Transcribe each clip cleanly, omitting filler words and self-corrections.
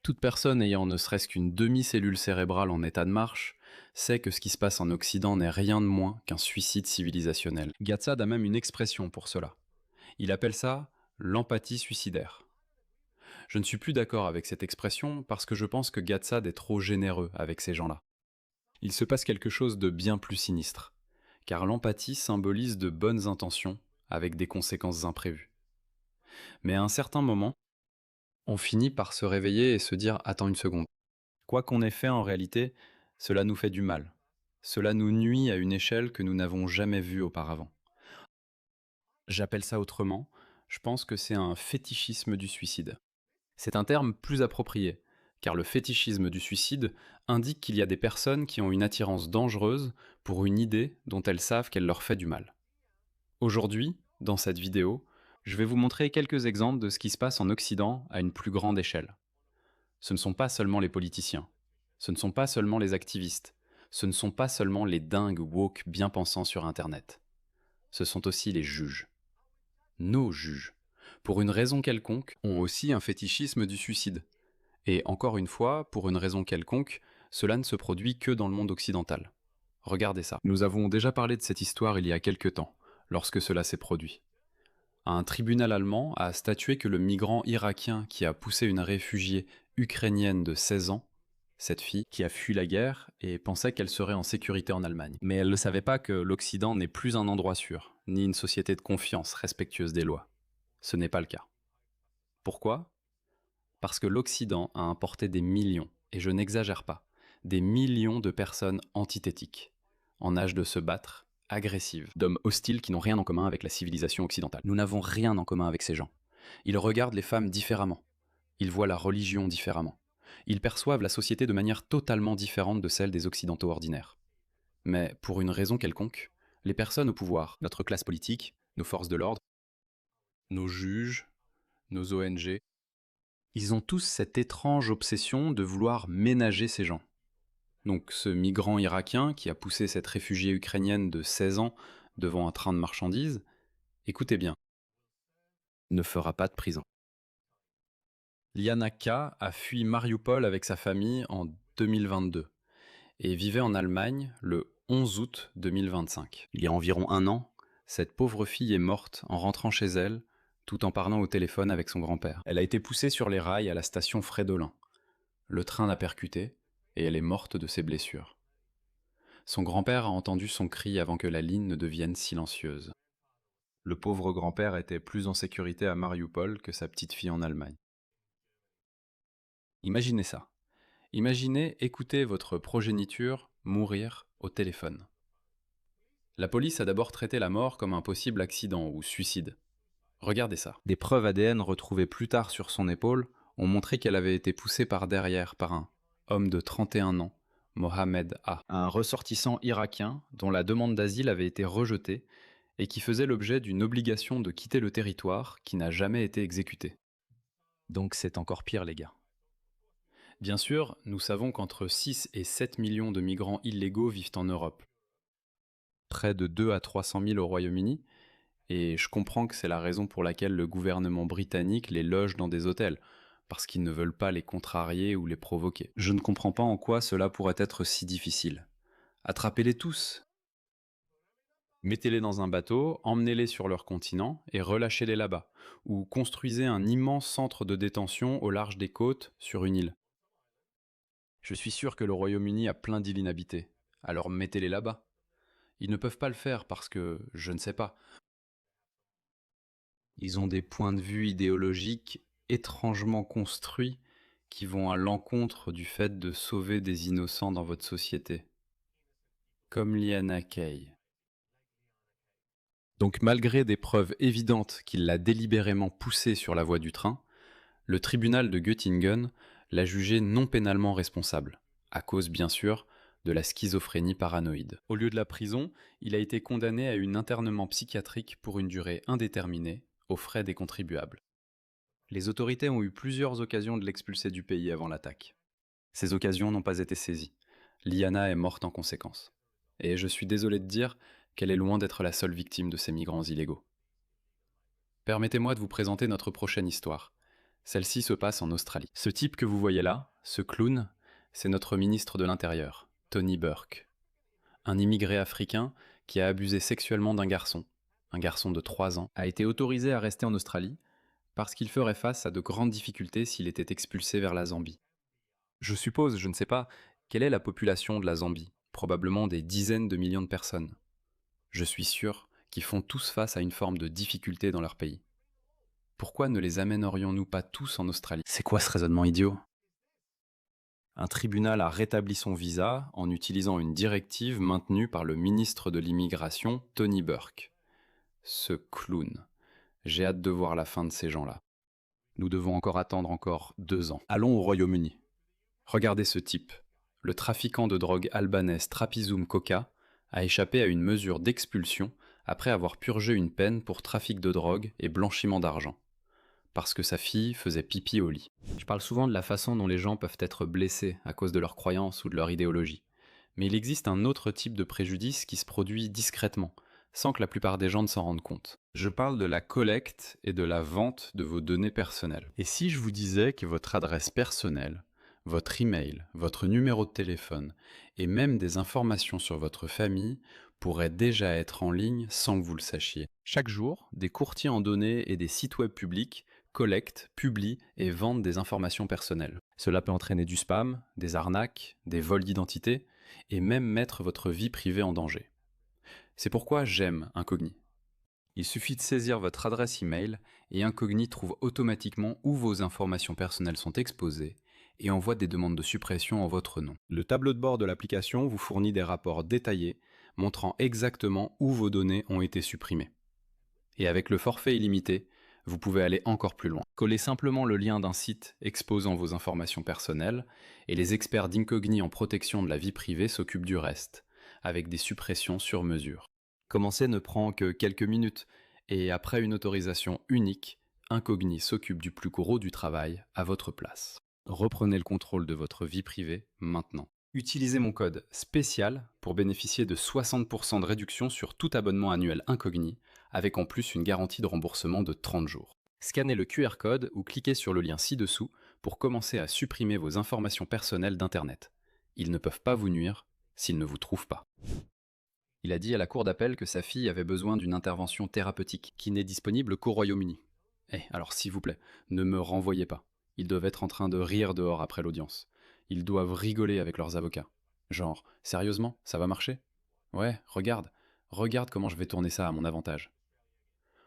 Toute personne ayant ne serait-ce qu'une demi-cellule cérébrale en état de marche sait que ce qui se passe en Occident n'est rien de moins qu'un suicide civilisationnel. Gatsad a même une expression pour cela. Il appelle ça l'empathie suicidaire. Je ne suis plus d'accord avec cette expression parce que je pense que Gatsad est trop généreux avec ces gens-là. Il se passe quelque chose de bien plus sinistre, car l'empathie symbolise de bonnes intentions avec des conséquences imprévues. Mais à un certain moment, on finit par se réveiller et se dire attends une seconde. Quoi qu'on ait fait en réalité, cela nous fait du mal. Cela nous nuit à une échelle que nous n'avons jamais vue auparavant. J'appelle ça autrement, je pense que c'est un fétichisme du suicide. C'est un terme plus approprié, car le fétichisme du suicide indique qu'il y a des personnes qui ont une attirance dangereuse pour une idée dont elles savent qu'elle leur fait du mal. Aujourd'hui, dans cette vidéo, je vais vous montrer quelques exemples de ce qui se passe en Occident à une plus grande échelle. Ce ne sont pas seulement les politiciens, ce ne sont pas seulement les activistes, ce ne sont pas seulement les dingues woke bien pensants sur Internet. Ce sont aussi les juges. Nos juges, pour une raison quelconque, ont aussi un fétichisme du suicide. Et encore une fois, pour une raison quelconque, cela ne se produit que dans le monde occidental. Regardez ça. Nous avons déjà parlé de cette histoire il y a quelque temps, lorsque cela s'est produit. Un tribunal allemand a statué que le migrant irakien qui a poussé une réfugiée ukrainienne de 16 ans, cette fille qui a fui la guerre et pensait qu'elle serait en sécurité en Allemagne. Mais elle ne savait pas que l'Occident n'est plus un endroit sûr, ni une société de confiance respectueuse des lois. Ce n'est pas le cas. Pourquoi ? Parce que l'Occident a importé des millions, et je n'exagère pas, des millions de personnes antithétiques, en âge de se battre, agressives, d'hommes hostiles qui n'ont rien en commun avec la civilisation occidentale. Nous n'avons rien en commun avec ces gens. Ils regardent les femmes différemment. Ils voient la religion différemment. Ils perçoivent la société de manière totalement différente de celle des Occidentaux ordinaires. Mais pour une raison quelconque, les personnes au pouvoir, notre classe politique, nos forces de l'ordre, nos juges, nos ONG, ils ont tous cette étrange obsession de vouloir ménager ces gens. Donc ce migrant irakien qui a poussé cette réfugiée ukrainienne de 16 ans devant un train de marchandises, écoutez bien, ne fera pas de prison. Liana K. a fui Mariupol avec sa famille en 2022 et vivait en Allemagne le 11 août 2025. Il y a environ un an, cette pauvre fille est morte en rentrant chez elle tout en parlant au téléphone avec son grand-père. Elle a été poussée sur les rails à la station Fridolin. Le train l'a percutée et elle est morte de ses blessures. Son grand-père a entendu son cri avant que la ligne ne devienne silencieuse. Le pauvre grand-père était plus en sécurité à Mariupol que sa petite fille en Allemagne. Imaginez ça. Imaginez écouter votre progéniture mourir au téléphone. La police a d'abord traité la mort comme un possible accident ou suicide. Regardez ça. Des preuves ADN retrouvées plus tard sur son épaule ont montré qu'elle avait été poussée par derrière par un homme de 31 ans, Mohamed A, un ressortissant irakien dont la demande d'asile avait été rejetée et qui faisait l'objet d'une obligation de quitter le territoire qui n'a jamais été exécutée. Donc c'est encore pire les gars. Bien sûr, nous savons qu'entre 6 et 7 millions de migrants illégaux vivent en Europe. Près de 2 à 300 000 au Royaume-Uni, et je comprends que c'est la raison pour laquelle le gouvernement britannique les loge dans des hôtels, parce qu'ils ne veulent pas les contrarier ou les provoquer. Je ne comprends pas en quoi cela pourrait être si difficile. Attrapez-les tous. Mettez-les dans un bateau, emmenez-les sur leur continent et relâchez-les là-bas, ou construisez un immense centre de détention au large des côtes sur une île. Je suis sûr que le Royaume-Uni a plein d'îles inhabitées, alors mettez-les là-bas. Ils ne peuvent pas le faire parce que, je ne sais pas, ils ont des points de vue idéologiques étrangement construits qui vont à l'encontre du fait de sauver des innocents dans votre société. Comme Liana Kay. Donc malgré des preuves évidentes qu'il l'a délibérément poussée sur la voie du train, le tribunal de Göttingen l'a jugé non pénalement responsable, à cause bien sûr de la schizophrénie paranoïde. Au lieu de la prison, il a été condamné à un internement psychiatrique pour une durée indéterminée, aux frais des contribuables. Les autorités ont eu plusieurs occasions de l'expulser du pays avant l'attaque. Ces occasions n'ont pas été saisies. Liana est morte en conséquence. Et je suis désolé de dire qu'elle est loin d'être la seule victime de ces migrants illégaux. Permettez-moi de vous présenter notre prochaine histoire. Celle-ci se passe en Australie. Ce type que vous voyez là, ce clown, c'est notre ministre de l'Intérieur, Tony Burke. Un immigré africain qui a abusé sexuellement d'un garçon, un garçon de 3 ans, a été autorisé à rester en Australie parce qu'il ferait face à de grandes difficultés s'il était expulsé vers la Zambie. Je suppose, je ne sais pas, quelle est la population de la Zambie, probablement des dizaines de millions de personnes. Je suis sûr qu'ils font tous face à une forme de difficulté dans leur pays. Pourquoi ne les amènerions-nous pas tous en Australie? C'est quoi ce raisonnement idiot? Un tribunal a rétabli son visa en utilisant une directive maintenue par le ministre de l'Immigration, Tony Burke. Ce clown. J'ai hâte de voir la fin de ces gens-là. Nous devons encore attendre 2 ans. Allons au Royaume-Uni. Regardez ce type. Le trafiquant de drogue albanais Trapezoum Coca a échappé à une mesure d'expulsion après avoir purgé une peine pour trafic de drogue et blanchiment d'argent. Parce que sa fille faisait pipi au lit. Je parle souvent de la façon dont les gens peuvent être blessés à cause de leurs croyances ou de leur idéologie. Mais il existe un autre type de préjudice qui se produit discrètement, sans que la plupart des gens ne s'en rendent compte. Je parle de la collecte et de la vente de vos données personnelles. Et si je vous disais que votre adresse personnelle, votre email, votre numéro de téléphone et même des informations sur votre famille pourraient déjà être en ligne sans que vous le sachiez. Chaque jour, des courtiers en données et des sites web publics collectent, publient et vendent des informations personnelles. Cela peut entraîner du spam, des arnaques, des vols d'identité et même mettre votre vie privée en danger. C'est pourquoi j'aime Incogni. Il suffit de saisir votre adresse email et Incogni trouve automatiquement où vos informations personnelles sont exposées et envoie des demandes de suppression en votre nom. Le tableau de bord de l'application vous fournit des rapports détaillés montrant exactement où vos données ont été supprimées. Et avec le forfait illimité, vous pouvez aller encore plus loin. Collez simplement le lien d'un site exposant vos informations personnelles et les experts d'Incogni en protection de la vie privée s'occupent du reste, avec des suppressions sur mesure. Commencer ne prend que quelques minutes et après une autorisation unique, Incogni s'occupe du plus gros du travail à votre place. Reprenez le contrôle de votre vie privée maintenant. Utilisez mon code spécial pour bénéficier de 60% de réduction sur tout abonnement annuel Incogni, avec en plus une garantie de remboursement de 30 jours. Scannez le QR code ou cliquez sur le lien ci-dessous pour commencer à supprimer vos informations personnelles d'Internet. Ils ne peuvent pas vous nuire s'ils ne vous trouvent pas. Il a dit à la cour d'appel que sa fille avait besoin d'une intervention thérapeutique qui n'est disponible qu'au Royaume-Uni. Alors s'il vous plaît, ne me renvoyez pas. Ils doivent être en train de rire dehors après l'audience. Ils doivent rigoler avec leurs avocats. Genre, sérieusement, ça va marcher? Ouais, regarde comment je vais tourner ça à mon avantage.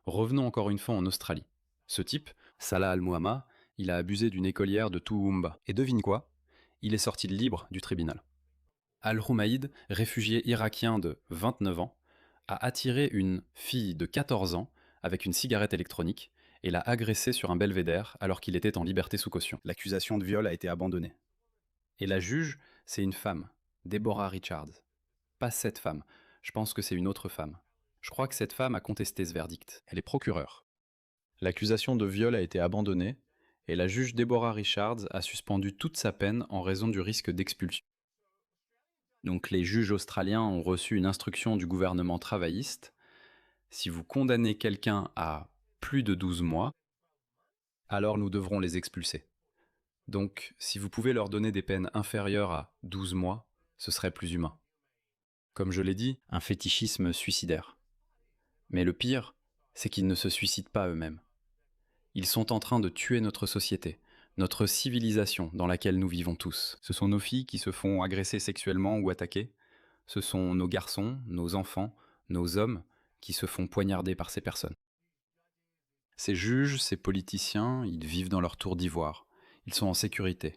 Revenons encore une fois en Australie. Ce type, Salah Al-Muhammad, il a abusé d'une écolière de Toowoomba. Et devine quoi? Il est sorti libre du tribunal. Al-Rumaïd, réfugié irakien de 29 ans, a attiré une fille de 14 ans avec une cigarette électronique et l'a agressée sur un belvédère alors qu'il était en liberté sous caution. L'accusation de viol a été abandonnée. Et la juge, c'est une femme, Deborah Richards. Pas cette femme, je pense que c'est une autre femme. Je crois que cette femme a contesté ce verdict. Elle est procureure. L'accusation de viol a été abandonnée et la juge Deborah Richards a suspendu toute sa peine en raison du risque d'expulsion. Donc les juges australiens ont reçu une instruction du gouvernement travailliste. Si vous condamnez quelqu'un à plus de 12 mois, alors nous devrons les expulser. Donc, si vous pouvez leur donner des peines inférieures à 12 mois, ce serait plus humain. Comme je l'ai dit, un fétichisme suicidaire. Mais le pire, c'est qu'ils ne se suicident pas eux-mêmes. Ils sont en train de tuer notre société, notre civilisation dans laquelle nous vivons tous. Ce sont nos filles qui se font agresser sexuellement ou attaquer. Ce sont nos garçons, nos enfants, nos hommes qui se font poignarder par ces personnes. Ces juges, ces politiciens, ils vivent dans leur tour d'ivoire. Ils sont en sécurité.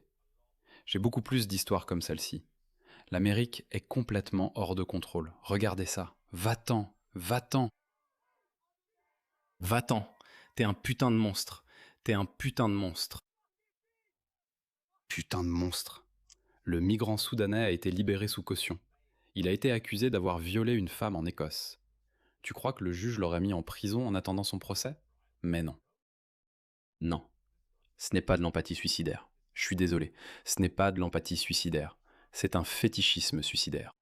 J'ai beaucoup plus d'histoires comme celle-ci. L'Amérique est complètement hors de contrôle. Regardez ça. Va-t'en, va-t'en. Va-t'en. T'es un putain de monstre. T'es un putain de monstre. Putain de monstre. Le migrant soudanais a été libéré sous caution. Il a été accusé d'avoir violé une femme en Écosse. Tu crois que le juge l'aurait mis en prison en attendant son procès? Mais non. Non. Ce n'est pas de l'empathie suicidaire. Je suis désolé. Ce n'est pas de l'empathie suicidaire. C'est un fétichisme suicidaire.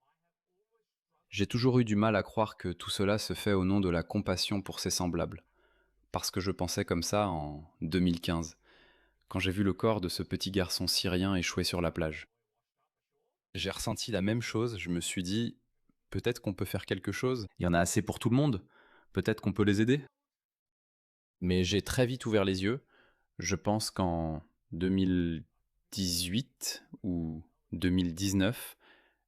J'ai toujours eu du mal à croire que tout cela se fait au nom de la compassion pour ses semblables. Parce que je pensais comme ça en 2015, quand j'ai vu le corps de ce petit garçon syrien échoué sur la plage. J'ai ressenti la même chose, je me suis dit, peut-être qu'on peut faire quelque chose, il y en a assez pour tout le monde, peut-être qu'on peut les aider. Mais j'ai très vite ouvert les yeux, je pense qu'en 2018 ou 2019,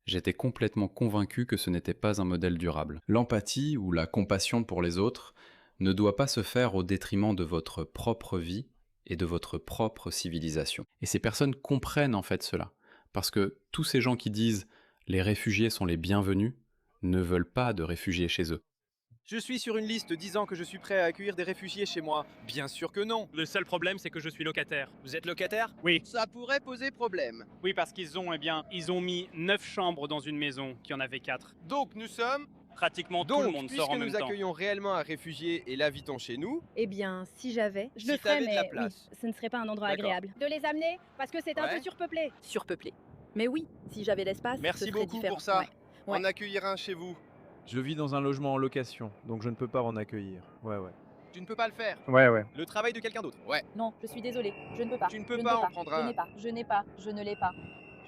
j'étais complètement convaincu que ce n'était pas un modèle durable. L'empathie ou la compassion pour les autres ne doit pas se faire au détriment de votre propre vie et de votre propre civilisation. Et ces personnes comprennent en fait cela, parce que tous ces gens qui disent les réfugiés sont les bienvenus ne veulent pas de réfugiés chez eux. Je suis sur une liste disant que je suis prêt à accueillir des réfugiés chez moi. Bien sûr que non. Le seul problème, c'est que je suis locataire. Vous êtes locataire? Oui. Ça pourrait poser problème. Oui, parce qu'ils ont, ils ont mis 9 chambres dans une maison qui en avait 4. Donc nous sommes... Pratiquement tout le Donc, monde puisque sort en même nous temps. accueillons réellement un réfugié et l'habitons chez nous, Eh bien, si j'avais, je Si le ferais, t'avais de la mais place. oui, ce ne serait pas un endroit D'accord. agréable. De les amener parce que c'est un Ouais. peu surpeuplé. Surpeuplé. Mais oui, si j'avais l'espace, ce merci serait beaucoup différent. pour ça. Ouais. Ouais. En accueillir un chez vous. Je vis dans un logement en location, donc je ne peux pas en accueillir. Ouais. Tu ne peux pas le faire. Ouais. Le travail de quelqu'un d'autre. Ouais. Non, je suis désolée, je ne peux pas. Tu ne peux Je pas en prendre un. Je n'ai pas, je ne l'ai pas.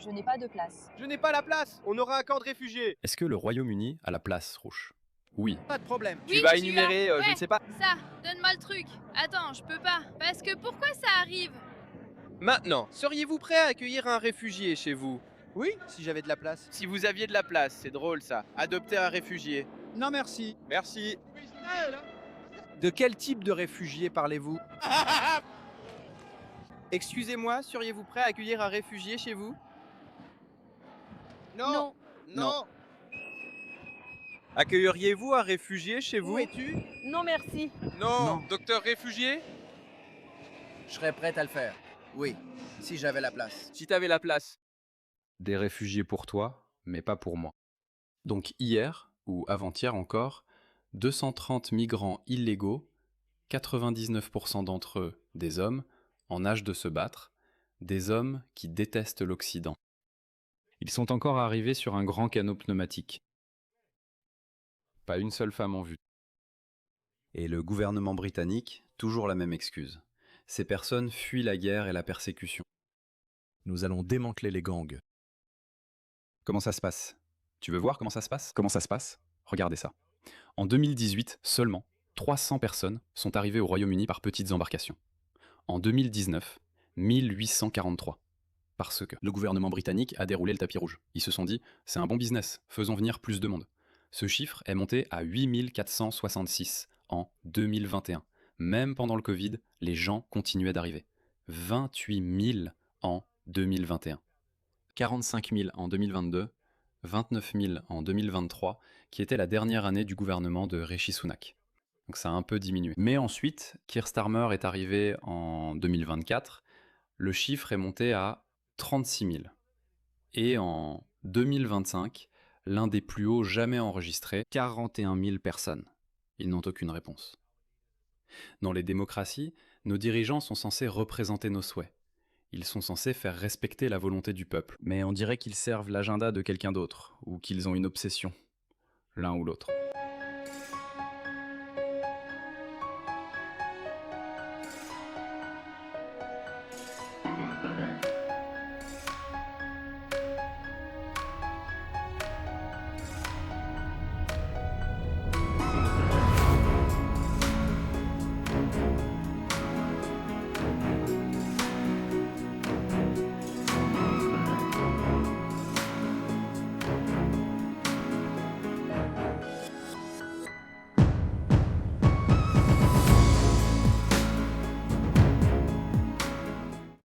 Je n'ai pas de place. Je n'ai pas la place. On aura un camp de réfugiés. Est-ce que le Royaume-Uni a la place, Rouge? Oui. Pas de problème. Oui, tu vas tu énumérer, as- je ne ouais. sais pas. Ça, donne-moi le truc. Attends, je peux pas. Parce que pourquoi ça arrive? Maintenant, seriez-vous prêt à accueillir un réfugié chez vous? Oui, si j'avais de la place. Si vous aviez de la place, c'est drôle ça. Adopter un réfugié. Non merci. Merci. De quel type de réfugié parlez-vous? Excusez-moi, seriez-vous prêt à accueillir un réfugié chez vous? Non. Non. Accueilleriez-vous un réfugié chez vous? Où es-tu? Non, merci. Non. Docteur réfugié? Je serais prête à le faire. Oui, si j'avais la place. Si t'avais la place. Des réfugiés pour toi, mais pas pour moi. Donc hier, ou avant-hier encore, 230 migrants illégaux, 99% d'entre eux des hommes, en âge de se battre, des hommes qui détestent l'Occident. Ils sont encore arrivés sur un grand canot pneumatique. Pas une seule femme en vue. Et le gouvernement britannique, toujours la même excuse. Ces personnes fuient la guerre et la persécution. Nous allons démanteler les gangs. Comment ça se passe? Tu veux voir comment ça se passe? Comment ça se passe? Regardez ça. En 2018, seulement 300 personnes sont arrivées au Royaume-Uni par petites embarcations. En 2019, 1843. Parce que le gouvernement britannique a déroulé le tapis rouge. Ils se sont dit, c'est un bon business, faisons venir plus de monde. Ce chiffre est monté à 8466 en 2021. Même pendant le Covid, les gens continuaient d'arriver. 28 000 en 2021. 45 000 en 2022, 29 000 en 2023, qui était la dernière année du gouvernement de Rishi Sunak. Donc ça a un peu diminué. Mais ensuite, Keir Starmer est arrivé en 2024, le chiffre est monté à 36 000. Et en 2025, l'un des plus hauts jamais enregistrés, 41 000 personnes. Ils n'ont aucune réponse. Dans les démocraties, nos dirigeants sont censés représenter nos souhaits. Ils sont censés faire respecter la volonté du peuple. Mais on dirait qu'ils servent l'agenda de quelqu'un d'autre, ou qu'ils ont une obsession, l'un ou l'autre.